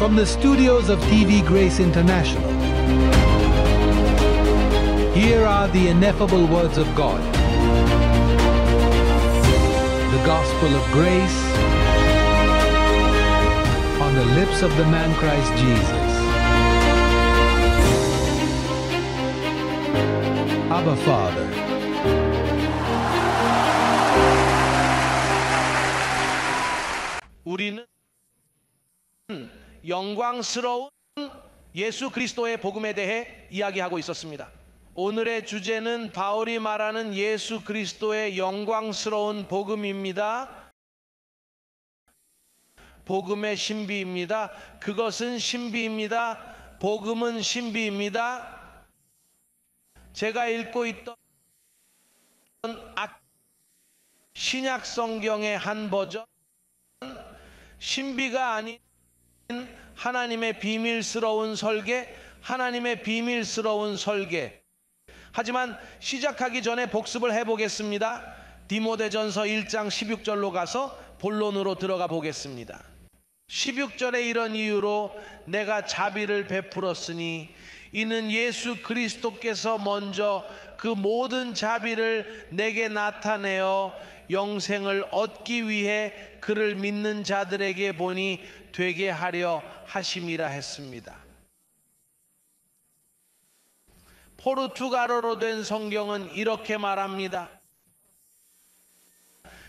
From the studios of TV Grace International, here are the ineffable words of God. The gospel of grace on the lips of the man Christ Jesus. Abba Father. 우리는 영광스러운 예수 그리스도의 복음에 대해 이야기하고 있었습니다. 오늘의 주제는 바울이 말하는 예수 그리스도의 영광스러운 복음입니다. 복음의 신비입니다. 그것은 신비입니다. 복음은 신비입니다. 제가 읽고 있던 신약 성경의 한 버전, 신비가 아닌 하나님의 비밀스러운 설계, 하나님의 비밀스러운 설계. 하지만 시작하기 전에 복습을 해보겠습니다. 디모데전서 1장 16절로 가서 본론으로 들어가 보겠습니다. 16절에 이런 이유로 내가 자비를 베풀었으니 이는 예수 그리스도께서 먼저 그 모든 자비를 내게 나타내어 영생을 얻기 위해 그를 믿는 자들에게 보니 되게 하려 하심이라 했습니다. 포르투갈어로 된 성경은 이렇게 말합니다.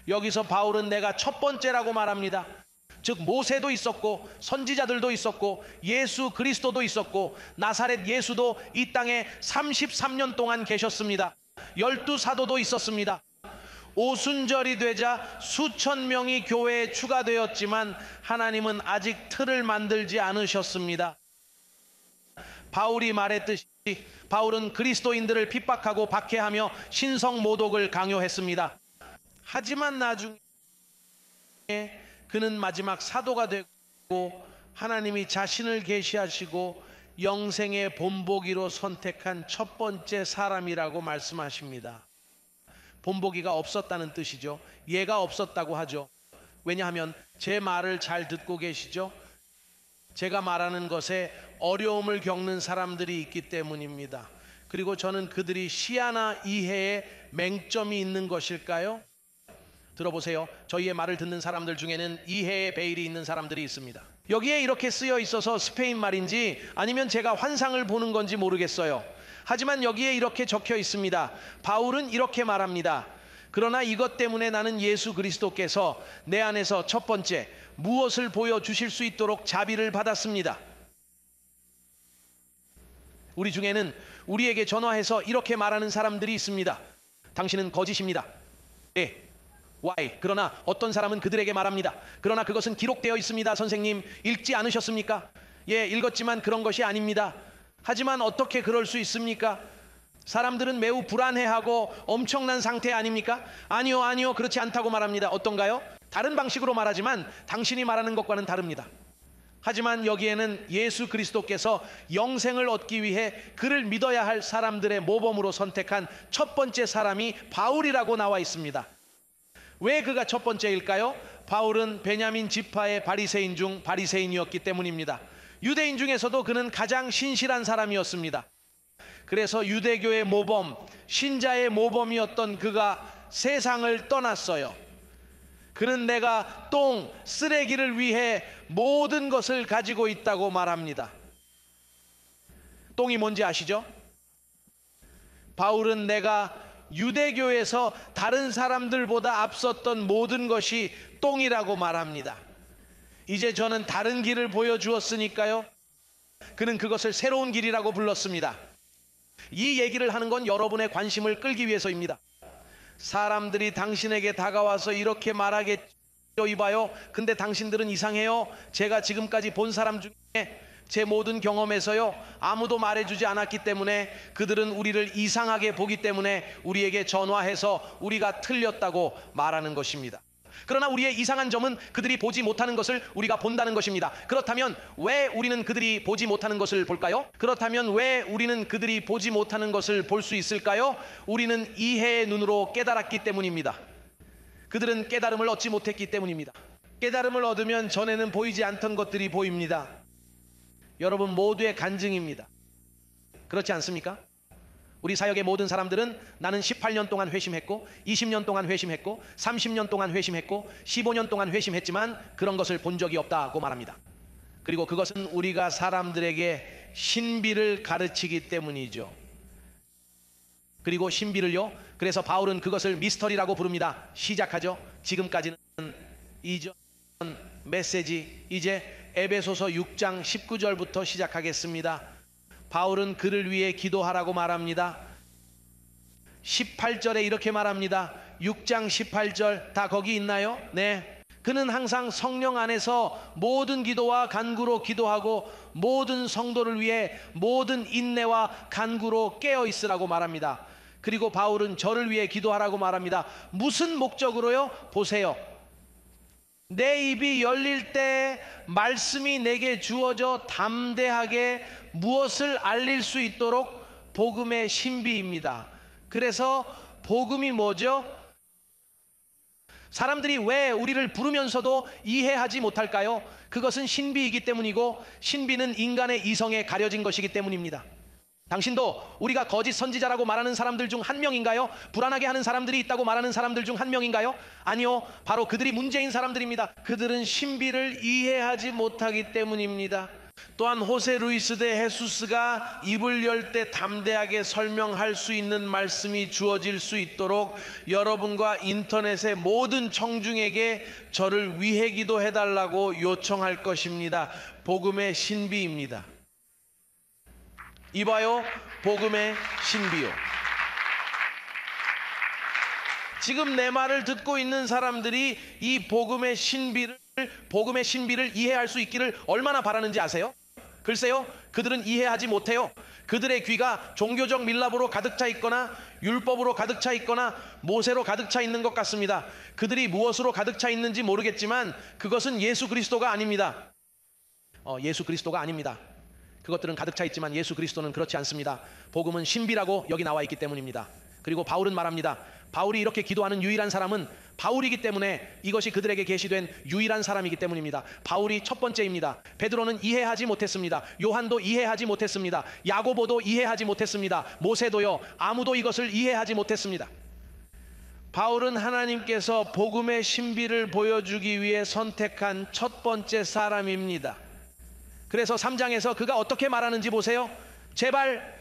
여기서 바울은 내가 첫 번째라고 말합니다. 즉 모세도 있었고 선지자들도 있었고 예수 그리스도도 있었고 나사렛 예수도 이 땅에 33년 동안 계셨습니다. 12사도도 있었습니다. 오순절이 되자 수천 명이 교회에 추가되었지만 하나님은 아직 틀을 만들지 않으셨습니다. 바울이 말했듯이 바울은 그리스도인들을 핍박하고 박해하며 신성 모독을 강요했습니다. 하지만 나중에 그는 마지막 사도가 되고 하나님이 자신을 계시하시고 영생의 본보기로 선택한 첫 번째 사람이라고 말씀하십니다. 본보기가 없었다는 뜻이죠. 예가 없었다고 하죠. 왜냐하면 제 말을 잘 듣고 계시죠? 제가 말하는 것에 어려움을 겪는 사람들이 있기 때문입니다. 그리고 저는 그들이 시야나 이해에 맹점이 있는 것일까요? 들어보세요. 저희의 말을 듣는 사람들 중에는 이해의 베일이 있는 사람들이 있습니다. 여기에 이렇게 쓰여 있어서 스페인 말인지 아니면 제가 환상을 보는 건지 모르겠어요. 하지만 여기에 이렇게 적혀 있습니다. 바울은 이렇게 말합니다. 그러나 이것 때문에 나는 예수 그리스도께서 내 안에서 첫 번째 무엇을 보여주실 수 있도록 자비를 받았습니다. 우리 중에는 우리에게 전화해서 이렇게 말하는 사람들이 있습니다. 당신은 거짓입니다. 네. Why? 그러나 어떤 사람은 그들에게 말합니다. 그러나 그것은 기록되어 있습니다. 선생님, 읽지 않으셨습니까? 예, 읽었지만 그런 것이 아닙니다. 하지만 어떻게 그럴 수 있습니까? 사람들은 매우 불안해하고 엄청난 상태 아닙니까? 아니요, 그렇지 않다고 말합니다. 어떤가요? 다른 방식으로 말하지만 당신이 말하는 것과는 다릅니다. 하지만 여기에는 예수 그리스도께서 영생을 얻기 위해 그를 믿어야 할 사람들의 모범으로 선택한 첫 번째 사람이 바울이라고 나와 있습니다. 왜 그가 첫 번째일까요? 바울은 베냐민 지파의 바리새인 중 바리새인이었기 때문입니다. 유대인 중에서도 그는 가장 신실한 사람이었습니다. 그래서 유대교의 모범, 신자의 모범이었던 그가 세상을 떠났어요. 그는 내가 똥, 쓰레기를 위해 모든 것을 가지고 있다고 말합니다. 똥이 뭔지 아시죠? 바울은 내가 유대교에서 다른 사람들보다 앞섰던 모든 것이 똥이라고 말합니다. 이제 저는 다른 길을 보여주었으니까요. 그는 그것을 새로운 길이라고 불렀습니다. 이 얘기를 하는 건 여러분의 관심을 끌기 위해서입니다. 사람들이 당신에게 다가와서 이렇게 말하겠죠. 이봐요. 근데 당신들은 이상해요. 제가 지금까지 본 사람 중에 제 모든 경험에서요, 아무도 말해주지 않았기 때문에 그들은 우리를 이상하게 보기 때문에 우리에게 전화해서 우리가 틀렸다고 말하는 것입니다. 그러나 우리의 이상한 점은 그들이 보지 못하는 것을 우리가 본다는 것입니다. 그렇다면 왜 우리는 그들이 보지 못하는 것을 볼까요? 그렇다면 왜 우리는 그들이 보지 못하는 것을 볼 수 있을까요? 우리는 이해의 눈으로 깨달았기 때문입니다. 그들은 깨달음을 얻지 못했기 때문입니다. 깨달음을 얻으면 전에는 보이지 않던 것들이 보입니다. 여러분 모두의 간증입니다. 그렇지 않습니까? 우리 사역의 모든 사람들은 나는 18년 동안 회심했고 20년 동안 회심했고 30년 동안 회심했고 15년 동안 회심했지만 그런 것을 본 적이 없다고 말합니다. 그리고 그것은 우리가 사람들에게 신비를 가르치기 때문이죠. 그리고 신비를요, 그래서 바울은 그것을 미스터리라고 부릅니다. 시작하죠. 지금까지는 이전 메시지, 이제 에베소서 6장 19절부터 시작하겠습니다. 바울은 그를 위해 기도하라고 말합니다. 18절에 이렇게 말합니다. 6장 18절 다 거기 있나요? 네. 그는 항상 성령 안에서 모든 기도와 간구로 기도하고 모든 성도를 위해 모든 인내와 간구로 깨어 있으라고 말합니다. 그리고 바울은 저를 위해 기도하라고 말합니다. 무슨 목적으로요? 보세요. 내 입이 열릴 때 말씀이 내게 주어져 담대하게 무엇을 알릴 수 있도록 복음의 신비입니다. 그래서 복음이 뭐죠? 사람들이 왜 우리를 부르면서도 이해하지 못할까요? 그것은 신비이기 때문이고, 신비는 인간의 이성에 가려진 것이기 때문입니다. 당신도 우리가 거짓 선지자라고 말하는 사람들 중 한 명인가요? 불안하게 하는 사람들이 있다고 말하는 사람들 중 한 명인가요? 아니요, 바로 그들이 문제인 사람들입니다. 그들은 신비를 이해하지 못하기 때문입니다. 또한 호세 루이스 데 헤수스가 입을 열 때 담대하게 설명할 수 있는 말씀이 주어질 수 있도록 여러분과 인터넷의 모든 청중에게 저를 위해 기도해달라고 요청할 것입니다. 복음의 신비입니다. 이봐요, 복음의 신비요. 지금 내 말을 듣고 있는 사람들이 이 복음의 신비를 이해할 수 있기를 얼마나 바라는지 아세요? 글쎄요, 그들은 이해하지 못해요. 그들의 귀가 종교적 밀랍으로 가득 차 있거나 율법으로 가득 차 있거나 모세로 가득 차 있는 것 같습니다. 그들이 무엇으로 가득 차 있는지 모르겠지만 그것은 예수 그리스도가 아닙니다. 예수 그리스도가 아닙니다. 그것들은 가득 차 있지만 예수 그리스도는 그렇지 않습니다. 복음은 신비라고 여기 나와 있기 때문입니다. 그리고 바울은 말합니다. 바울이 이렇게 기도하는 유일한 사람은 바울이기 때문에 이것이 그들에게 계시된 유일한 사람이기 때문입니다. 바울이 첫 번째입니다. 베드로는 이해하지 못했습니다. 요한도 이해하지 못했습니다. 야고보도 이해하지 못했습니다. 모세도요, 아무도 이것을 이해하지 못했습니다. 바울은 하나님께서 복음의 신비를 보여주기 위해 선택한 첫 번째 사람입니다. 그래서 3장에서 그가 어떻게 말하는지 보세요. 제발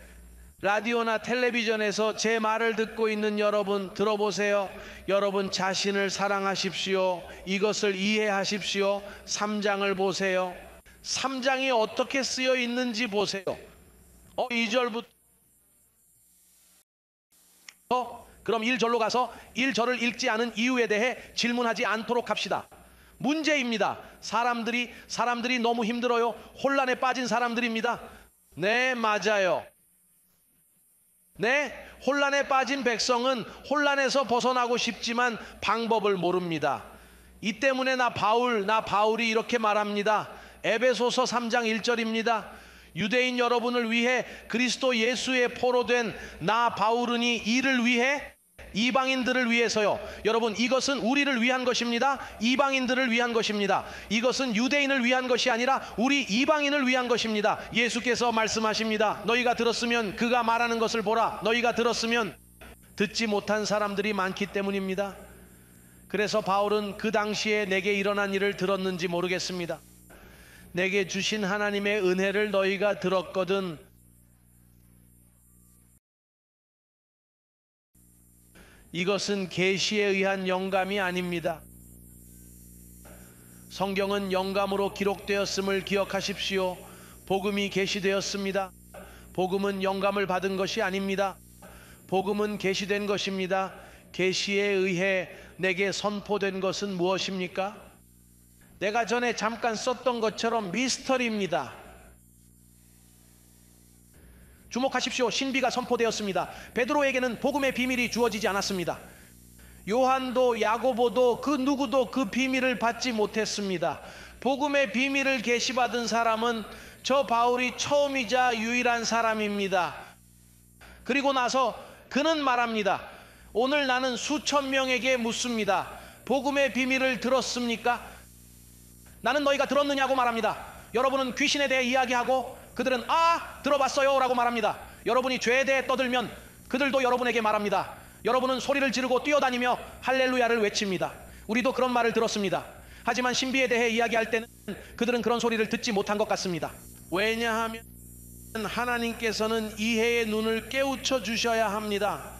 라디오나 텔레비전에서 제 말을 듣고 있는 여러분 들어보세요. 여러분 자신을 사랑하십시오. 이것을 이해하십시오. 3장을 보세요. 3장이 어떻게 쓰여 있는지 보세요. 2절부터 그럼 1절로 가서 1절을 읽지 않은 이유에 대해 질문하지 않도록 합시다. 문제입니다. 사람들이 너무 힘들어요. 혼란에 빠진 사람들입니다. 네, 맞아요. 네, 혼란에 빠진 백성은 혼란에서 벗어나고 싶지만 방법을 모릅니다. 이 때문에 나 바울이 이렇게 말합니다. 에베소서 3장 1절입니다. 유대인 여러분을 위해 그리스도 예수의 포로된 나 바울은이 이를 위해 이방인들을 위해서요. 여러분, 이것은 우리를 위한 것입니다. 이방인들을 위한 것입니다. 이것은 유대인을 위한 것이 아니라 우리 이방인을 위한 것입니다. 예수께서 말씀하십니다. 너희가 들었으면 그가 말하는 것을 보라. 너희가 들었으면 듣지 못한 사람들이 많기 때문입니다. 그래서 바울은 그 당시에 내게 일어난 일을 들었는지 모르겠습니다. 내게 주신 하나님의 은혜를 너희가 들었거든. 이것은 계시에 의한 영감이 아닙니다. 성경은 영감으로 기록되었음을 기억하십시오. 복음이 계시되었습니다. 복음은 영감을 받은 것이 아닙니다. 복음은 계시된 것입니다. 계시에 의해 내게 선포된 것은 무엇입니까? 내가 전에 잠깐 썼던 것처럼 미스터리입니다. 주목하십시오. 신비가 선포되었습니다. 베드로에게는 복음의 비밀이 주어지지 않았습니다. 요한도 야고보도 그 누구도 그 비밀을 받지 못했습니다. 복음의 비밀을 계시받은 사람은 저 바울이 처음이자 유일한 사람입니다. 그리고 나서 그는 말합니다. 오늘 나는 수천 명에게 묻습니다. 복음의 비밀을 들었습니까? 나는 너희가 들었느냐고 말합니다. 여러분은 귀신에 대해 이야기하고 그들은 아 들어봤어요 라고 말합니다. 여러분이 죄에 대해 떠들면 그들도 여러분에게 말합니다. 여러분은 소리를 지르고 뛰어다니며 할렐루야를 외칩니다. 우리도 그런 말을 들었습니다. 하지만 신비에 대해 이야기할 때는 그들은 그런 소리를 듣지 못한 것 같습니다. 왜냐하면 하나님께서는 이해의 눈을 깨우쳐 주셔야 합니다.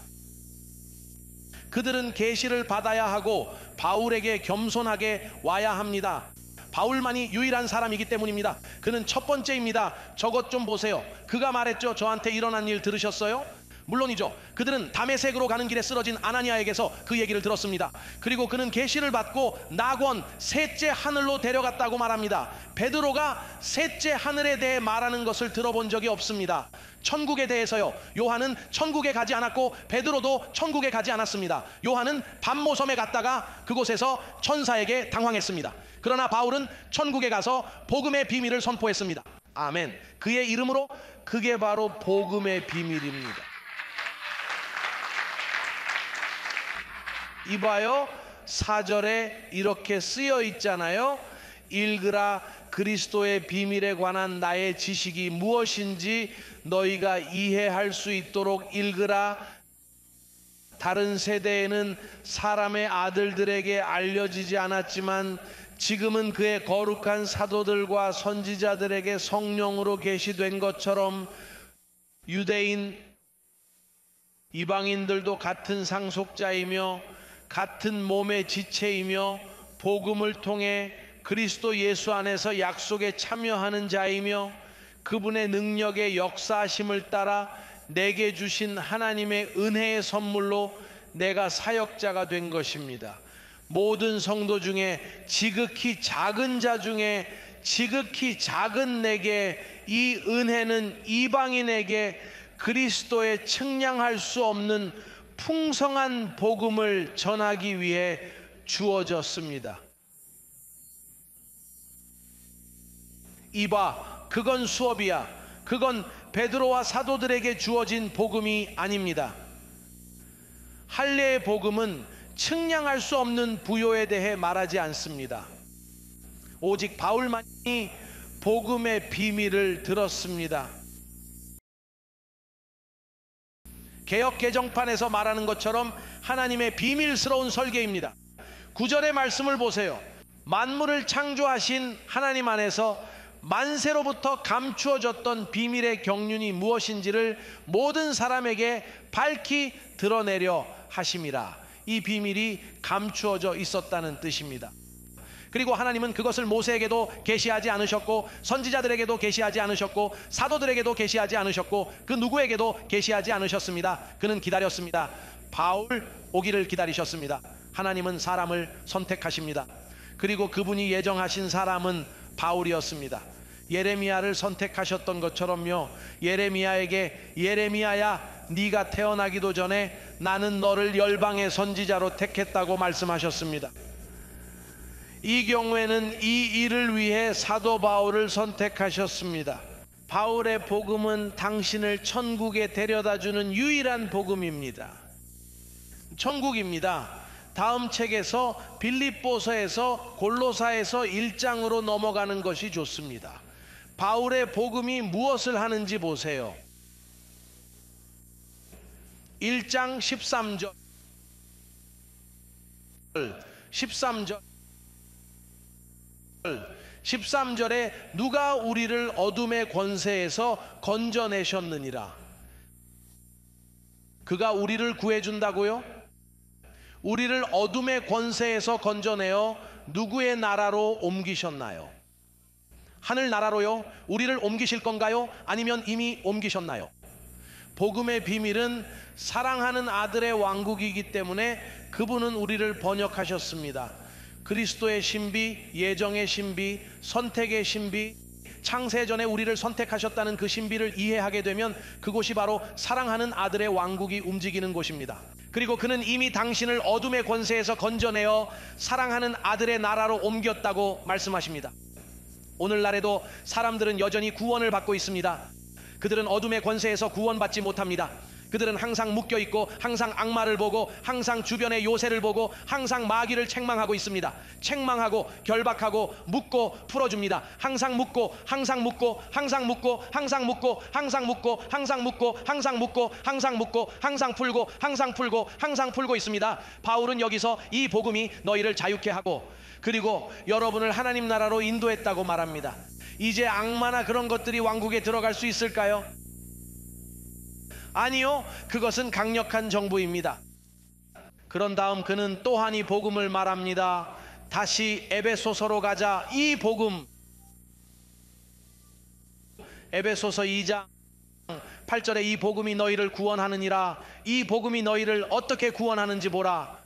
그들은 계시를 받아야 하고 바울에게 겸손하게 와야 합니다. 바울만이 유일한 사람이기 때문입니다. 그는 첫 번째입니다. 저것 좀 보세요. 그가 말했죠. 저한테 일어난 일 들으셨어요? 물론이죠. 그들은 다메섹으로 가는 길에 쓰러진 아나니아에게서 그 얘기를 들었습니다. 그리고 그는 계시를 받고 낙원 셋째 하늘로 데려갔다고 말합니다. 베드로가 셋째 하늘에 대해 말하는 것을 들어본 적이 없습니다. 천국에 대해서요. 요한은 천국에 가지 않았고 베드로도 천국에 가지 않았습니다. 요한은 밤모섬에 갔다가 그곳에서 천사에게 당황했습니다. 그러나 바울은 천국에 가서 복음의 비밀을 선포했습니다. 아멘. 그의 이름으로 그게 바로 복음의 비밀입니다. 이봐요. 4절에 이렇게 쓰여 있잖아요. 읽으라. 그리스도의 비밀에 관한 나의 지식이 무엇인지 너희가 이해할 수 있도록 읽으라. 다른 세대에는 사람의 아들들에게 알려지지 않았지만 지금은 그의 거룩한 사도들과 선지자들에게 성령으로 계시된 것처럼 유대인 이방인들도 같은 상속자이며 같은 몸의 지체이며 복음을 통해 그리스도 예수 안에서 약속에 참여하는 자이며 그분의 능력의 역사하심을 따라 내게 주신 하나님의 은혜의 선물로 내가 사역자가 된 것입니다. 모든 성도 중에 지극히 작은 자 중에 지극히 작은 내게 이 은혜는 이방인에게 그리스도의 측량할 수 없는 풍성한 복음을 전하기 위해 주어졌습니다. 이봐, 그건 수업이야. 그건 베드로와 사도들에게 주어진 복음이 아닙니다. 할례의 복음은 측량할 수 없는 부요에 대해 말하지 않습니다. 오직 바울만이 복음의 비밀을 들었습니다. 개역 개정판에서 말하는 것처럼 하나님의 비밀스러운 설계입니다. 9절의 말씀을 보세요. 만물을 창조하신 하나님 안에서 만세로부터 감추어졌던 비밀의 경륜이 무엇인지를 모든 사람에게 밝히 드러내려 하심이라. 이 비밀이 감추어져 있었다는 뜻입니다. 그리고 하나님은 그것을 모세에게도 계시하지 않으셨고 선지자들에게도 계시하지 않으셨고 사도들에게도 계시하지 않으셨고 그 누구에게도 계시하지 않으셨습니다. 그는 기다렸습니다. 바울 오기를 기다리셨습니다. 하나님은 사람을 선택하십니다. 그리고 그분이 예정하신 사람은 바울이었습니다. 예레미야를 선택하셨던 것처럼요. 예레미야에게 예레미야야 네가 태어나기도 전에 나는 너를 열방의 선지자로 택했다고 말씀하셨습니다. 이 경우에는 이 일을 위해 사도 바울을 선택하셨습니다. 바울의 복음은 당신을 천국에 데려다주는 유일한 복음입니다. 천국입니다. 다음 책에서 빌립보서에서 골로사에서 1장으로 넘어가는 것이 좋습니다. 바울의 복음이 무엇을 하는지 보세요. 1장 13절 13절에 누가 우리를 어둠의 권세에서 건져내셨느니라. 그가 우리를 구해준다고요? 우리를 어둠의 권세에서 건져내어 누구의 나라로 옮기셨나요? 하늘나라로요? 우리를 옮기실 건가요? 아니면 이미 옮기셨나요? 복음의 비밀은 사랑하는 아들의 왕국이기 때문에 그분은 우리를 번역하셨습니다. 그리스도의 신비, 예정의 신비, 선택의 신비, 창세전에 우리를 선택하셨다는 그 신비를 이해하게 되면 그곳이 바로 사랑하는 아들의 왕국이 움직이는 곳입니다. 그리고 그는 이미 당신을 어둠의 권세에서 건져내어 사랑하는 아들의 나라로 옮겼다고 말씀하십니다. 오늘날에도 사람들은 여전히 구원을 받고 있습니다. 그들은 어둠의 권세에서 구원받지 못합니다. 그들은 항상 묶여 있고 항상 악마를 보고 항상 주변의 요새를 보고 항상 마귀를 책망하고 있습니다. 책망하고 결박하고 묶고 풀어줍니다. 항상 묶고 항상 묶고 항상 묶고 항상 묶고 항상 묶고 항상 묶고 항상 묶고 항상 묶고 항상 풀고 항상 풀고 항상 풀고 있습니다. 바울은 여기서 이 복음이 너희를 자유케 하고 그리고 여러분을 하나님 나라로 인도했다고 말합니다. 이제 악마나 그런 것들이 왕국에 들어갈 수 있을까요? 아니요. 그것은 강력한 정부입니다. 그런 다음 그는 또한 이 복음을 말합니다. 다시 에베소서로 가자. 이 복음, 에베소서 2장 8절에 이 복음이 너희를 구원하느니라. 이 복음이 너희를 어떻게 구원하는지 보라.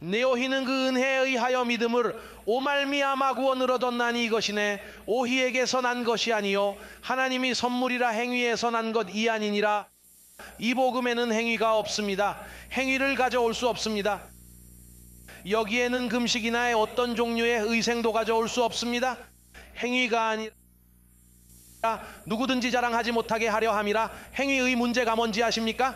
네오히는 그 은혜에 의하여 믿음을 오말미암아 구원을 얻었나니 이것이네. 오히에게서 난 것이 아니요 하나님이 선물이라 행위에서 난 것 이 아니니라. 이 복음에는 행위가 없습니다. 행위를 가져올 수 없습니다. 여기에는 금식이나 어떤 종류의 의생도 가져올 수 없습니다. 행위가 아니라 누구든지 자랑하지 못하게 하려 함이라. 행위의 문제가 뭔지 아십니까?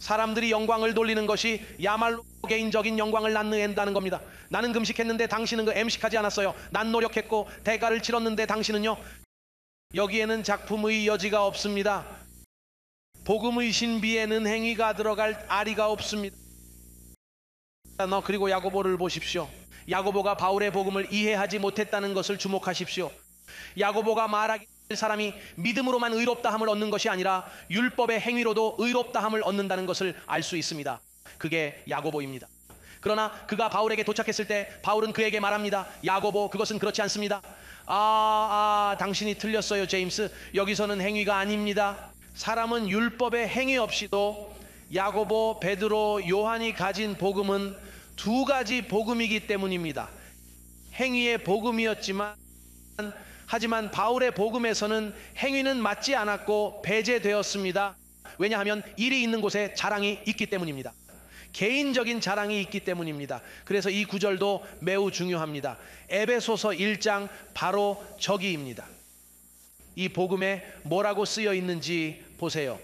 사람들이 영광을 돌리는 것이 야말로 개인적인 영광을 낳는다는 겁니다. 나는 금식했는데 당신은 그 음식하지 않았어요. 난 노력했고 대가를 치렀는데 당신은요. 여기에는 작품의 여지가 없습니다. 복음의 신비에는 행위가 들어갈 아리가 없습니다. 그리고 야고보를 보십시오. 야고보가 바울의 복음을 이해하지 못했다는 것을 주목하십시오. 야고보가 말하기 사람이 믿음으로만 의롭다함을 얻는 것이 아니라 율법의 행위로도 의롭다함을 얻는다는 것을 알 수 있습니다. 그게 야고보입니다. 그러나 그가 바울에게 도착했을 때 바울은 그에게 말합니다. 야고보, 그것은 그렇지 않습니다. 당신이 틀렸어요, 제임스. 여기서는 행위가 아닙니다. 사람은 율법의 행위 없이도 야고보, 베드로, 요한이 가진 복음은 두 가지 복음이기 때문입니다. 행위의 복음이었지만 하지만 바울의 복음에서는 행위는 맞지 않았고 배제되었습니다. 왜냐하면 일이 있는 곳에 자랑이 있기 때문입니다. 개인적인 자랑이 있기 때문입니다. 그래서 이 구절도 매우 중요합니다. 에베소서 1장 바로 저기입니다. 이 복음에 뭐라고 쓰여 있는지 보세요.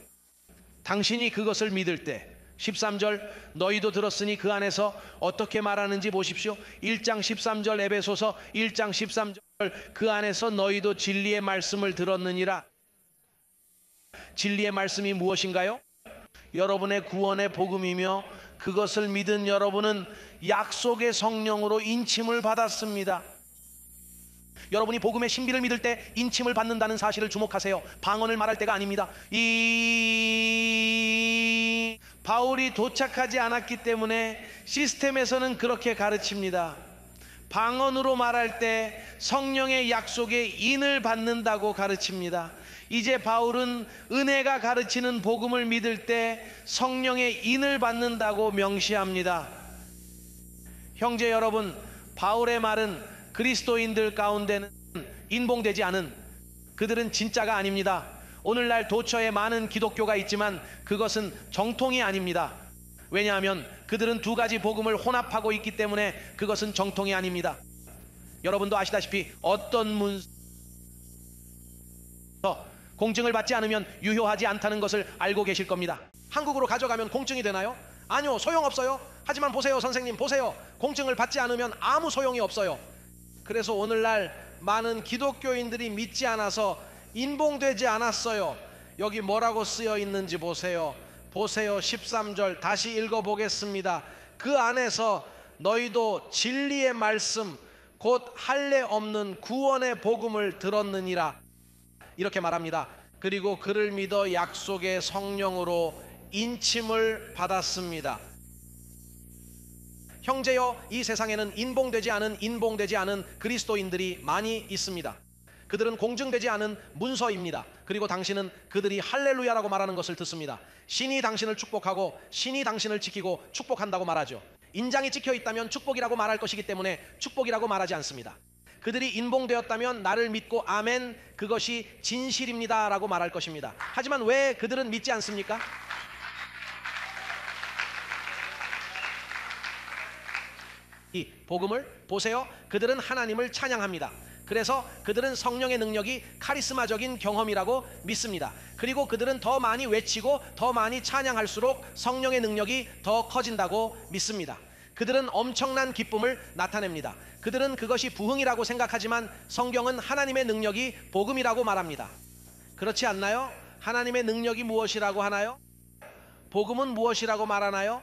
당신이 그것을 믿을 때 13절 너희도 들었으니 그 안에서 어떻게 말하는지 보십시오. 1장 13절 에베소서 1장 13절 그 안에서 너희도 진리의 말씀을 들었느니라. 진리의 말씀이 무엇인가요? 여러분의 구원의 복음이며 그것을 믿은 여러분은 약속의 성령으로 인침을 받았습니다. 여러분이 복음의 신비를 믿을 때 인침을 받는다는 사실을 주목하세요. 방언을 말할 때가 아닙니다. 이 바울이 도착하지 않았기 때문에 시스템에서는 그렇게 가르칩니다. 방언으로 말할 때 성령의 약속에 인을 받는다고 가르칩니다. 이제 바울은 은혜가 가르치는 복음을 믿을 때 성령의 인을 받는다고 명시합니다. 형제 여러분, 바울의 말은 그리스도인들 가운데는 인봉되지 않은 그들은 진짜가 아닙니다. 오늘날 도처에 많은 기독교가 있지만 그것은 정통이 아닙니다. 왜냐하면 그들은 두 가지 복음을 혼합하고 있기 때문에 그것은 정통이 아닙니다. 여러분도 아시다시피 어떤 문서 공증을 받지 않으면 유효하지 않다는 것을 알고 계실 겁니다. 한국으로 가져가면 공증이 되나요? 아니요, 소용없어요. 하지만 보세요, 선생님, 보세요. 공증을 받지 않으면 아무 소용이 없어요. 그래서 오늘날 많은 기독교인들이 믿지 않아서 인봉되지 않았어요. 여기 뭐라고 쓰여 있는지 보세요. 보세요, 13절 다시 읽어보겠습니다. 그 안에서 너희도 진리의 말씀 곧 할례 없는 구원의 복음을 들었느니라. 이렇게 말합니다. 그리고 그를 믿어 약속의 성령으로 인침을 받았습니다. 형제여, 이 세상에는 인봉되지 않은 그리스도인들이 많이 있습니다. 그들은 공증되지 않은 문서입니다. 그리고 당신은 그들이 할렐루야라고 말하는 것을 듣습니다. 신이 당신을 축복하고 신이 당신을 지키고 축복한다고 말하죠. 인장이 찍혀 있다면 축복이라고 말할 것이기 때문에 축복이라고 말하지 않습니다. 그들이 인봉되었다면 나를 믿고 아멘, 그것이 진실입니다 라고 말할 것입니다. 하지만 왜 그들은 믿지 않습니까? 이 복음을 보세요. 그들은 하나님을 찬양합니다. 그래서 그들은 성령의 능력이 카리스마적인 경험이라고 믿습니다. 그리고 그들은 더 많이 외치고 더 많이 찬양할수록 성령의 능력이 더 커진다고 믿습니다. 그들은 엄청난 기쁨을 나타냅니다. 그들은 그것이 부흥이라고 생각하지만 성경은 하나님의 능력이 복음이라고 말합니다. 그렇지 않나요? 하나님의 능력이 무엇이라고 하나요? 복음은 무엇이라고 말하나요?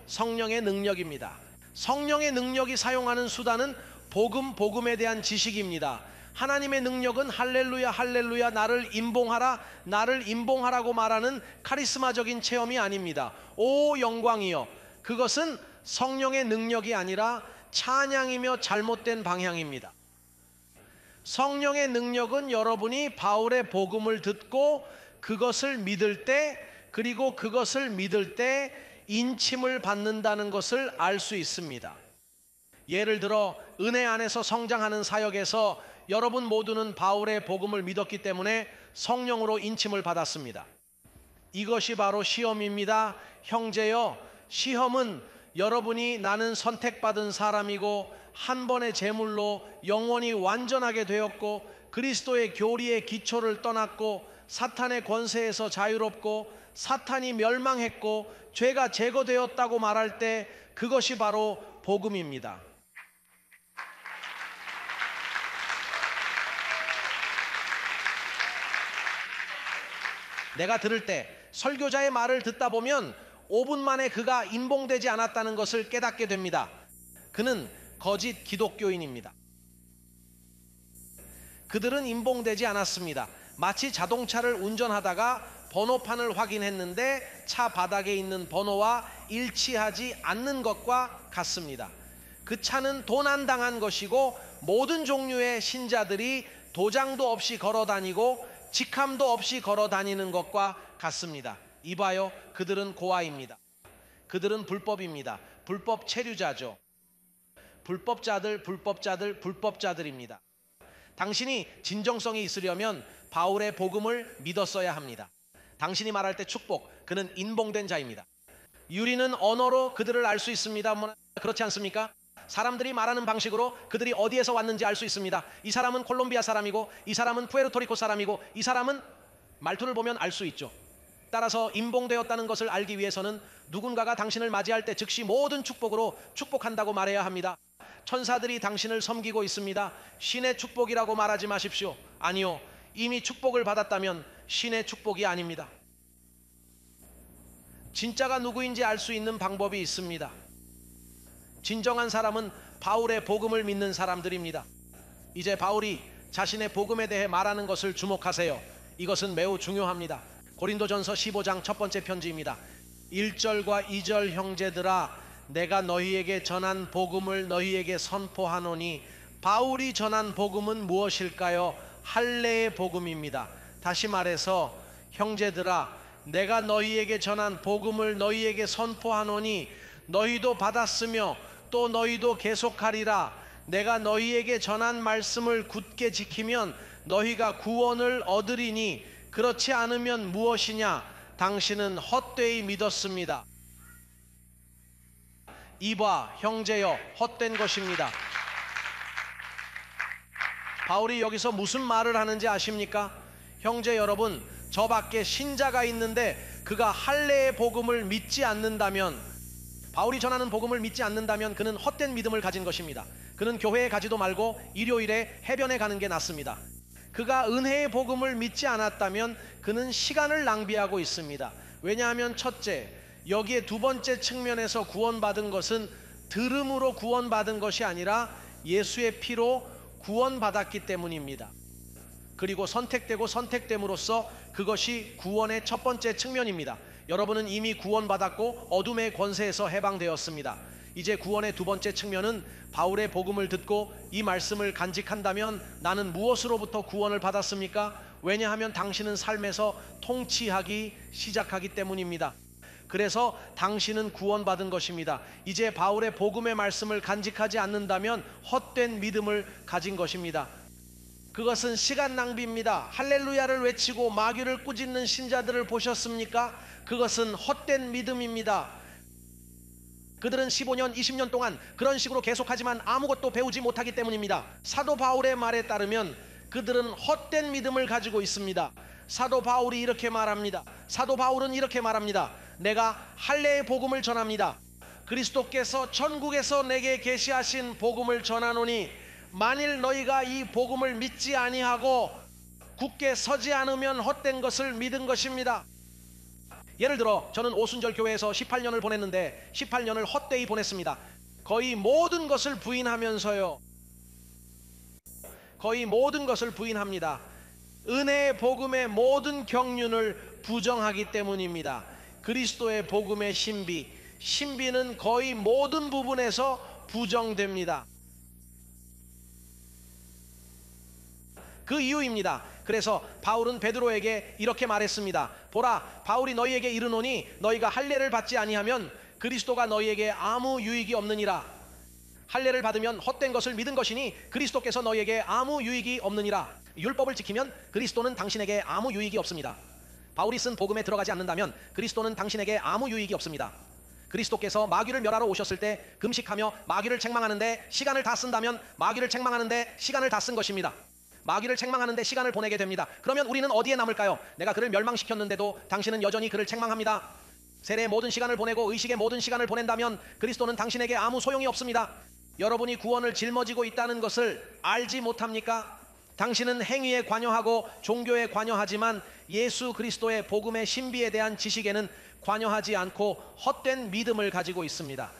성령의 능력입니다. 성령의 능력이 사용하는 수단은 복음에 대한 지식입니다. 하나님의 능력은 할렐루야 할렐루야 나를 임봉하라고 말하는 카리스마적인 체험이 아닙니다. 오 영광이여, 그것은 성령의 능력이 아니라 찬양이며 잘못된 방향입니다. 성령의 능력은 여러분이 바울의 복음을 듣고 그것을 믿을 때, 그리고 그것을 믿을 때 인침을 받는다는 것을 알 수 있습니다. 예를 들어 은혜 안에서 성장하는 사역에서 여러분 모두는 바울의 복음을 믿었기 때문에 성령으로 인침을 받았습니다. 이것이 바로 시험입니다. 형제여, 시험은 여러분이 나는 선택받은 사람이고 한 번의 제물로 영원히 완전하게 되었고 그리스도의 교리의 기초를 떠났고 사탄의 권세에서 자유롭고 사탄이 멸망했고 죄가 제거되었다고 말할 때 그것이 바로 복음입니다. 내가 들을 때 설교자의 말을 듣다 보면 5분 만에 그가 임봉되지 않았다는 것을 깨닫게 됩니다. 그는 거짓 기독교인입니다. 그들은 임봉되지 않았습니다. 마치 자동차를 운전하다가 번호판을 확인했는데 차 바닥에 있는 번호와 일치하지 않는 것과 같습니다. 그 차는 도난당한 것이고 모든 종류의 신자들이 도장도 없이 걸어다니고 직함도 없이 걸어다니는 것과 같습니다. 이봐요, 그들은 고아입니다. 그들은 불법입니다. 불법 체류자죠. 불법자들입니다. 당신이 진정성이 있으려면 바울의 복음을 믿었어야 합니다. 당신이 말할 때 축복, 그는 인봉된 자입니다. 유리는 언어로 그들을 알 수 있습니다. 그렇지 않습니까? 사람들이 말하는 방식으로 그들이 어디에서 왔는지 알 수 있습니다. 이 사람은 콜롬비아 사람이고 이 사람은 푸에르토리코 사람이고 이 사람은 말투를 보면 알 수 있죠. 따라서 임봉되었다는 것을 알기 위해서는 누군가가 당신을 맞이할 때 즉시 모든 축복으로 축복한다고 말해야 합니다. 천사들이 당신을 섬기고 있습니다. 신의 축복이라고 말하지 마십시오. 아니요, 이미 축복을 받았다면 신의 축복이 아닙니다. 진짜가 누구인지 알 수 있는 방법이 있습니다. 진정한 사람은 바울의 복음을 믿는 사람들입니다. 이제 바울이 자신의 복음에 대해 말하는 것을 주목하세요. 이것은 매우 중요합니다. 고린도전서 15장 첫 번째 편지입니다. 1절과 2절 형제들아, 내가 너희에게 전한 복음을 너희에게 선포하노니, 바울이 전한 복음은 무엇일까요? 할례의 복음입니다. 다시 말해서 형제들아, 내가 너희에게 전한 복음을 너희에게 선포하노니 너희도 받았으며 또 너희도 계속하리라. 내가 너희에게 전한 말씀을 굳게 지키면 너희가 구원을 얻으리니, 그렇지 않으면 무엇이냐? 당신은 헛되이 믿었습니다. 이봐 형제여, 헛된 것입니다. 바울이 여기서 무슨 말을 하는지 아십니까? 형제 여러분, 저 밖에 신자가 있는데 그가 할례의 복음을 믿지 않는다면, 바울이 전하는 복음을 믿지 않는다면 그는 헛된 믿음을 가진 것입니다. 그는 교회에 가지도 말고 일요일에 해변에 가는 게 낫습니다. 그가 은혜의 복음을 믿지 않았다면 그는 시간을 낭비하고 있습니다. 왜냐하면 첫째, 여기에 두 번째 측면에서 구원받은 것은 들음으로 구원받은 것이 아니라 예수의 피로 구원받았기 때문입니다. 그리고 선택되고 선택됨으로써 그것이 구원의 첫 번째 측면입니다. 여러분은 이미 구원받았고 어둠의 권세에서 해방되었습니다. 이제 구원의 두 번째 측면은 바울의 복음을 듣고 이 말씀을 간직한다면 나는 무엇으로부터 구원을 받았습니까? 왜냐하면 당신은 삶에서 통치하기 시작하기 때문입니다. 그래서 당신은 구원받은 것입니다. 이제 바울의 복음의 말씀을 간직하지 않는다면 헛된 믿음을 가진 것입니다. 그것은 시간 낭비입니다. 할렐루야를 외치고 마귀를 꾸짖는 신자들을 보셨습니까? 그것은 헛된 믿음입니다. 그들은 15년, 20년 동안 그런 식으로 계속하지만 아무것도 배우지 못하기 때문입니다. 사도 바울의 말에 따르면 그들은 헛된 믿음을 가지고 있습니다. 사도 바울이 이렇게 말합니다. 사도 바울은 이렇게 말합니다. 내가 할례의 복음을 전합니다. 그리스도께서 천국에서 내게 계시하신 복음을 전하노니 만일 너희가 이 복음을 믿지 아니하고 굳게 서지 않으면 헛된 것을 믿은 것입니다. 예를 들어 저는 오순절 교회에서 18년을 보냈는데 18년을 헛되이 보냈습니다. 거의 모든 것을 부인하면서요. 거의 모든 것을 부인합니다. 은혜의 복음의 모든 경륜을 부정하기 때문입니다. 그리스도의 복음의 신비는 거의 모든 부분에서 부정됩니다. 그 이유입니다. 그래서 바울은 베드로에게 이렇게 말했습니다. 보라, 바울이 너희에게 이르노니 너희가 할례를 받지 아니하면 그리스도가 너희에게 아무 유익이 없느니라. 할례를 받으면 헛된 것을 믿은 것이니 그리스도께서 너희에게 아무 유익이 없느니라. 율법을 지키면 그리스도는 당신에게 아무 유익이 없습니다. 바울이 쓴 복음에 들어가지 않는다면 그리스도는 당신에게 아무 유익이 없습니다. 그리스도께서 마귀를 멸하러 오셨을 때 금식하며 마귀를 책망하는데 시간을 다 쓴다면 마귀를 책망하는데 시간을 다 쓴 것입니다. 마귀를 책망하는데 시간을 보내게 됩니다. 그러면 우리는 어디에 남을까요? 내가 그를 멸망시켰는데도 당신은 여전히 그를 책망합니다. 세례의 모든 시간을 보내고 의식의 모든 시간을 보낸다면 그리스도는 당신에게 아무 소용이 없습니다. 여러분이 구원을 짊어지고 있다는 것을 알지 못합니까? 당신은 행위에 관여하고 종교에 관여하지만 예수 그리스도의 복음의 신비에 대한 지식에는 관여하지 않고 헛된 믿음을 가지고 있습니다.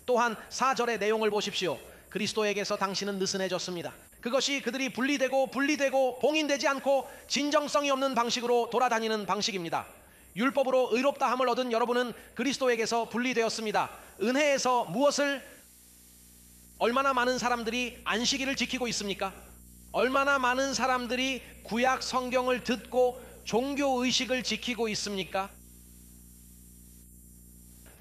또한 4절의 내용을 보십시오. 그리스도에게서 당신은 느슨해졌습니다. 그것이 그들이 분리되고 봉인되지 않고 진정성이 없는 방식으로 돌아다니는 방식입니다. 율법으로 의롭다함을 얻은 여러분은 그리스도에게서 분리되었습니다. 은혜에서 무엇을 얼마나 많은 사람들이 안식일을 지키고 있습니까? 얼마나 많은 사람들이 구약 성경을 듣고 종교 의식을 지키고 있습니까?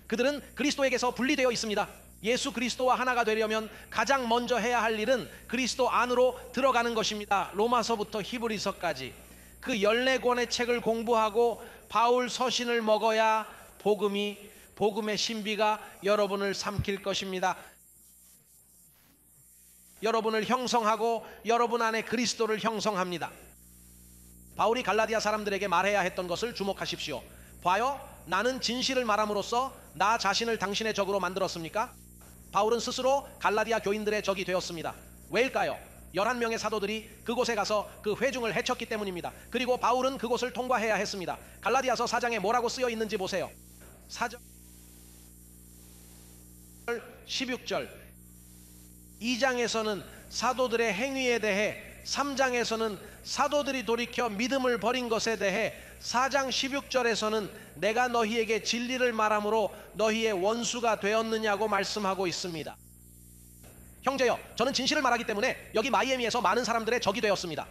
그들은 그리스도에게서 분리되어 있습니다. 예수 그리스도와 하나가 되려면 가장 먼저 해야 할 일은 그리스도 안으로 들어가는 것입니다. 로마서부터 히브리서까지 그 14권의 책을 공부하고 바울 서신을 먹어야 복음의 신비가 여러분을 삼킬 것입니다. 여러분을 형성하고 여러분 안에 그리스도를 형성합니다. 바울이 갈라디아 사람들에게 말해야 했던 것을 주목하십시오. 봐요, 나는 진실을 말함으로써 나 자신을 당신의 적으로 만들었습니까? 바울은 스스로 갈라디아 교인들의 적이 되었습니다. 왜일까요? 11명의 사도들이 그곳에 가서 그 회중을 해쳤기 때문입니다. 그리고 바울은 그곳을 통과해야 했습니다. 갈라디아서 4장에 뭐라고 쓰여 있는지 보세요. 4절 16절 2장에서는 사도들의 행위에 대해, 3장에서는 사도들이 돌이켜 믿음을 버린 것에 대해, 4장 16절에서는 내가 너희에게 진리를 말함으로 너희의 원수가 되었느냐고 말씀하고 있습니다. 형제여, 저는 진실을 말하기 때문에 여기 마이애미에서 많은 사람들의 적이 되었습니다.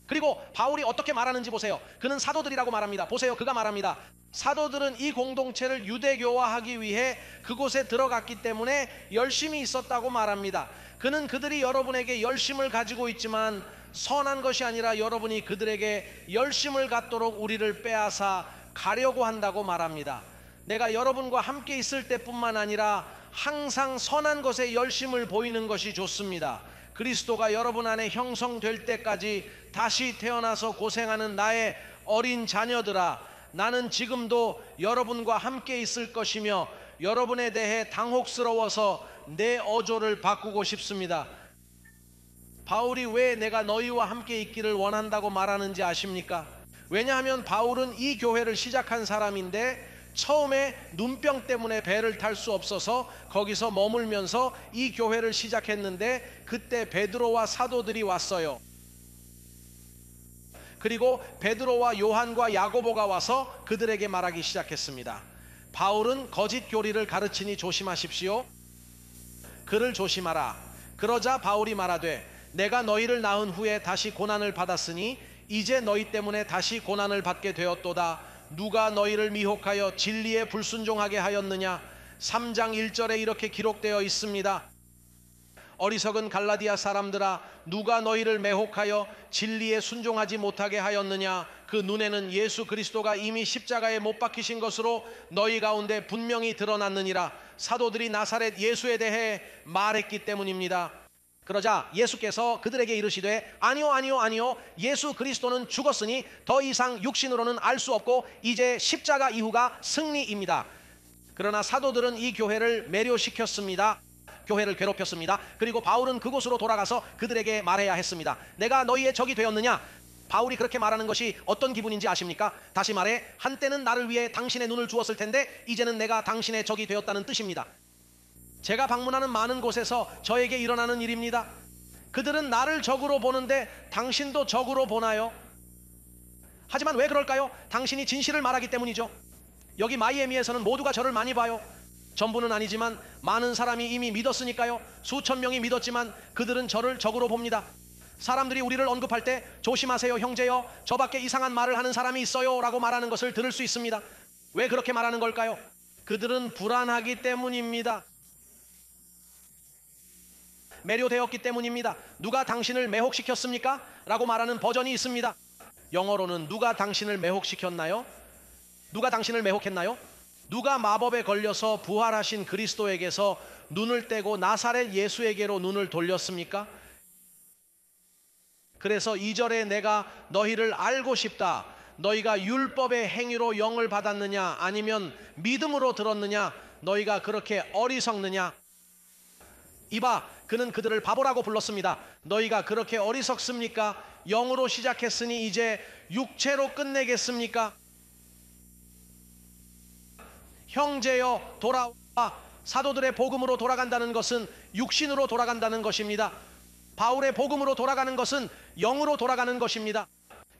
그리고 바울이 어떻게 말하는지 보세요. 그는 사도들이라고 말합니다. 보세요, 그가 말합니다. 사도들은 이 공동체를 유대교화하기 위해 그곳에 들어갔기 때문에 열심히 있었다고 말합니다. 그는 그들이 여러분에게 열심을 가지고 있지만 선한 것이 아니라 여러분이 그들에게 열심을 갖도록 우리를 빼앗아 가려고 한다고 말합니다. 내가 여러분과 함께 있을 때뿐만 아니라 항상 선한 것에 열심을 보이는 것이 좋습니다. 그리스도가 여러분 안에 형성될 때까지 다시 태어나서 고생하는 나의 어린 자녀들아, 나는 지금도 여러분과 함께 있을 것이며 여러분에 대해 당혹스러워서 내 어조를 바꾸고 싶습니다. 바울이 왜 내가 너희와 함께 있기를 원한다고 말하는지 아십니까? 왜냐하면 바울은 이 교회를 시작한 사람인데 처음에 눈병 때문에 배를 탈 수 없어서 거기서 머물면서 이 교회를 시작했는데 그때 베드로와 사도들이 왔어요. 그리고 베드로와 요한과 야고보가 와서 그들에게 말하기 시작했습니다. 바울은 거짓 교리를 가르치니 조심하십시오. 그를 조심하라. 그러자 바울이 말하되 내가 너희를 낳은 후에 다시 고난을 받았으니 이제 너희 때문에 다시 고난을 받게 되었도다. 누가 너희를 미혹하여 진리에 불순종하게 하였느냐? 3장 1절에 이렇게 기록되어 있습니다. 어리석은 갈라디아 사람들아, 누가 너희를 매혹하여 진리에 순종하지 못하게 하였느냐? 그 눈에는 예수 그리스도가 이미 십자가에 못 박히신 것으로 너희 가운데 분명히 드러났느니라. 사도들이 나사렛 예수에 대해 말했기 때문입니다. 그러자 예수께서 그들에게 이르시되, 아니요 아니요 아니요, 예수 그리스도는 죽었으니 더 이상 육신으로는 알 수 없고 이제 십자가 이후가 승리입니다. 그러나 사도들은 이 교회를 매료시켰습니다. 교회를 괴롭혔습니다. 그리고 바울은 그곳으로 돌아가서 그들에게 말해야 했습니다. 내가 너희의 적이 되었느냐? 바울이 그렇게 말하는 것이 어떤 기분인지 아십니까? 다시 말해, 한때는 나를 위해 당신의 눈을 주었을 텐데 이제는 내가 당신의 적이 되었다는 뜻입니다. 제가 방문하는 많은 곳에서 저에게 일어나는 일입니다. 그들은 나를 적으로 보는데 당신도 적으로 보나요? 하지만 왜 그럴까요? 당신이 진실을 말하기 때문이죠. 여기 마이애미에서는 모두가 저를 많이 봐요. 전부는 아니지만 많은 사람이 이미 믿었으니까요. 수천 명이 믿었지만 그들은 저를 적으로 봅니다. 사람들이 우리를 언급할 때 조심하세요 형제여, 저밖에 이상한 말을 하는 사람이 있어요 라고 말하는 것을 들을 수 있습니다. 왜 그렇게 말하는 걸까요? 그들은 불안하기 때문입니다. 매료되었기 때문입니다. 누가 당신을 매혹시켰습니까? 라고 말하는 버전이 있습니다. 영어로는 누가 당신을 매혹시켰나요? 누가 당신을 매혹했나요? 누가 마법에 걸려서 부활하신 그리스도에게서 눈을 떼고 나사렛 예수에게로 눈을 돌렸습니까? 그래서 2절에 내가 너희를 알고 싶다. 너희가 율법의 행위로 영을 받았느냐 아니면 믿음으로 들었느냐? 너희가 그렇게 어리석느냐? 이봐, 그는 그들을 바보라고 불렀습니다. 너희가 그렇게 어리석습니까? 영으로 시작했으니 이제 육체로 끝내겠습니까? 형제여 돌아와. 사도들의 복음으로 돌아간다는 것은 육신으로 돌아간다는 것입니다. 바울의 복음으로 돌아가는 것은 영으로 돌아가는 것입니다.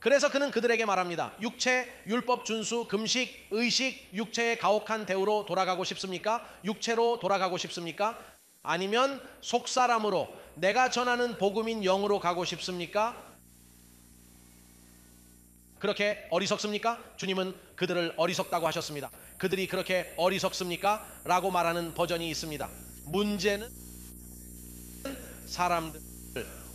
그래서 그는 그들에게 말합니다. 육체, 율법 준수, 금식, 의식, 육체의 가혹한 대우로 돌아가고 싶습니까? 육체로 돌아가고 싶습니까? 아니면 속사람으로 내가 전하는 복음인 영으로 가고 싶습니까? 그렇게 어리석습니까? 주님은 그들을 어리석다고 하셨습니다. 그들이 그렇게 어리석습니까? 라고 말하는 버전이 있습니다. 문제는 사람들,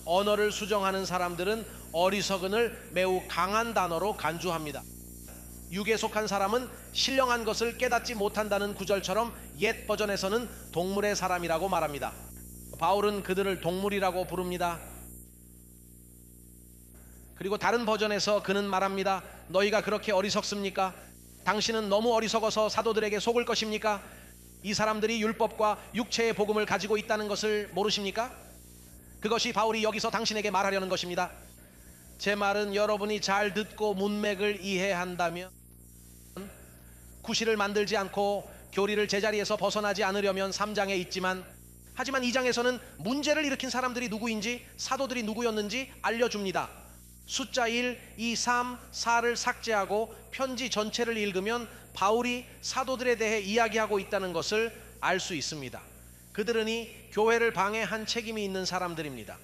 언어를 수정하는 사람들은 어리석은을 매우 강한 단어로 간주합니다. 육에 속한 사람은 신령한 것을 깨닫지 못한다는 구절처럼 옛 버전에서는 동물의 사람이라고 말합니다. 바울은 그들을 동물이라고 부릅니다. 그리고 다른 버전에서 그는 말합니다. 너희가 그렇게 어리석습니까? 당신은 너무 어리석어서 사도들에게 속을 것입니까? 이 사람들이 율법과 육체의 복음을 가지고 있다는 것을 모르십니까? 그것이 바울이 여기서 당신에게 말하려는 것입니다. 제 말은 여러분이 잘 듣고 문맥을 이해한다면, 구실을 만들지 않고 교리를 제자리에서 벗어나지 않으려면 3장에 있지만, 하지만 2장에서는 문제를 일으킨 사람들이 누구인지, 사도들이 누구였는지 알려줍니다. 숫자 1, 2, 3, 4를 삭제하고 편지 전체를 읽으면 바울이 사도들에 대해 이야기하고 있다는 것을 알 수 있습니다. 그들은 이 교회를 방해한 책임이 있는 사람들입니다.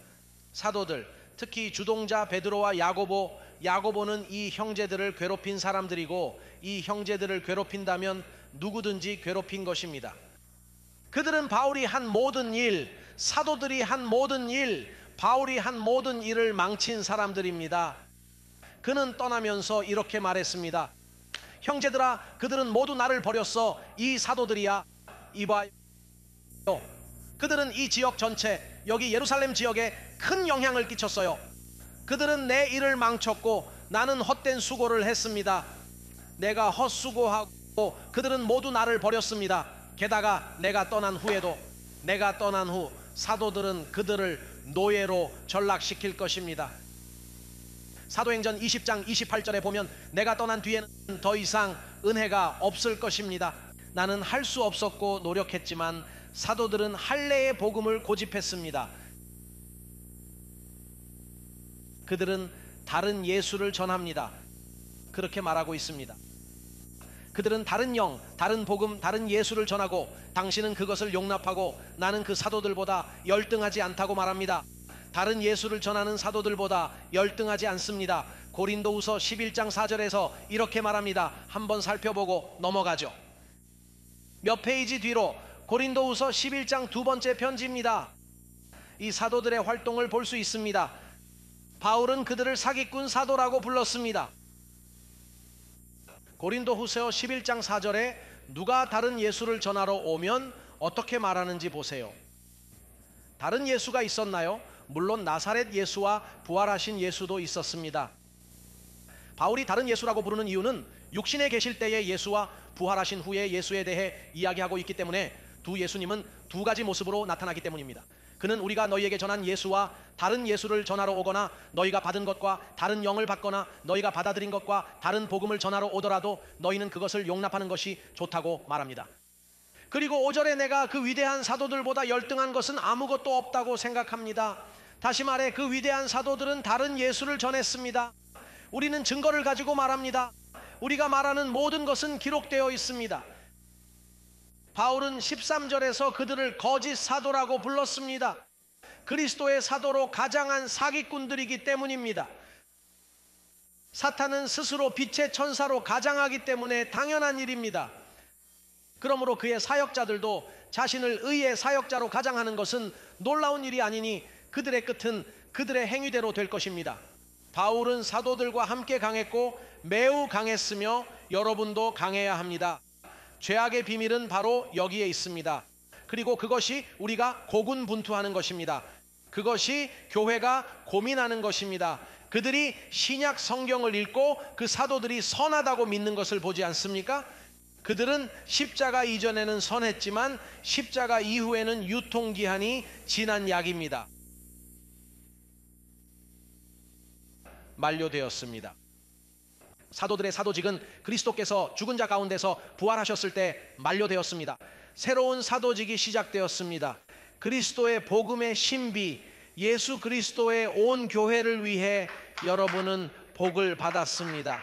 사도들, 특히 주동자 베드로와 야고보는 이 형제들을 괴롭힌 사람들이고, 이 형제들을 괴롭힌다면 누구든지 괴롭힌 것입니다. 그들은 바울이 한 모든 일, 사도들이 한 모든 일, 바울이 한 모든 일을 망친 사람들입니다. 그는 떠나면서 이렇게 말했습니다. 형제들아, 그들은 모두 나를 버렸어. 이 사도들이야. 이봐요. 그들은 이 지역 전체, 여기 예루살렘 지역에 큰 영향을 끼쳤어요. 그들은 내 일을 망쳤고 나는 헛된 수고를 했습니다. 내가 헛수고하고 그들은 모두 나를 버렸습니다. 게다가 내가 떠난 후에도, 내가 떠난 후 사도들은 그들을 노예로 전락시킬 것입니다. 사도행전 20장 28절에 보면 내가 떠난 뒤에는 더 이상 은혜가 없을 것입니다. 나는 할 수 없었고 노력했지만 사도들은 할례의 복음을 고집했습니다. 그들은 다른 예수를 전합니다. 그렇게 말하고 있습니다. 그들은 다른 영, 다른 복음, 다른 예수를 전하고 당신은 그것을 용납하고 나는 그 사도들보다 열등하지 않다고 말합니다. 다른 예수를 전하는 사도들보다 열등하지 않습니다. 고린도후서 11장 4절에서 이렇게 말합니다. 한번 살펴보고 넘어가죠. 몇 페이지 뒤로 고린도후서 11장 두 번째 편지입니다. 이 사도들의 활동을 볼 수 있습니다. 바울은 그들을 사기꾼 사도라고 불렀습니다. 고린도후서 11장 4절에 누가 다른 예수를 전하러 오면 어떻게 말하는지 보세요. 다른 예수가 있었나요? 물론 나사렛 예수와 부활하신 예수도 있었습니다. 바울이 다른 예수라고 부르는 이유는 육신에 계실 때의 예수와 부활하신 후의 예수에 대해 이야기하고 있기 때문에 두 예수님은 두 가지 모습으로 나타나기 때문입니다. 그는 우리가 너희에게 전한 예수와 다른 예수를 전하러 오거나 너희가 받은 것과 다른 영을 받거나 너희가 받아들인 것과 다른 복음을 전하러 오더라도 너희는 그것을 용납하는 것이 좋다고 말합니다. 그리고 5절에 내가 그 위대한 사도들보다 열등한 것은 아무것도 없다고 생각합니다. 다시 말해 그 위대한 사도들은 다른 예수를 전했습니다. 우리는 증거를 가지고 말합니다. 우리가 말하는 모든 것은 기록되어 있습니다. 바울은 13절에서 그들을 거짓 사도라고 불렀습니다. 그리스도의 사도로 가장한 사기꾼들이기 때문입니다. 사탄은 스스로 빛의 천사로 가장하기 때문에 당연한 일입니다. 그러므로 그의 사역자들도 자신을 의의 사역자로 가장하는 것은 놀라운 일이 아니니 그들의 끝은 그들의 행위대로 될 것입니다. 바울은 사도들과 함께 강했고 매우 강했으며 여러분도 강해야 합니다. 죄악의 비밀은 바로 여기에 있습니다. 그리고 그것이 우리가 고군분투하는 것입니다. 그것이 교회가 고민하는 것입니다. 그들이 신약 성경을 읽고 그 사도들이 선하다고 믿는 것을 보지 않습니까? 그들은 십자가 이전에는 선했지만 십자가 이후에는 유통기한이 지난 약입니다. 만료되었습니다. 사도들의 사도직은 그리스도께서 죽은 자 가운데서 부활하셨을 때 만료되었습니다. 새로운 사도직이 시작되었습니다. 그리스도의 복음의 신비, 예수 그리스도의 온 교회를 위해 여러분은 복을 받았습니다.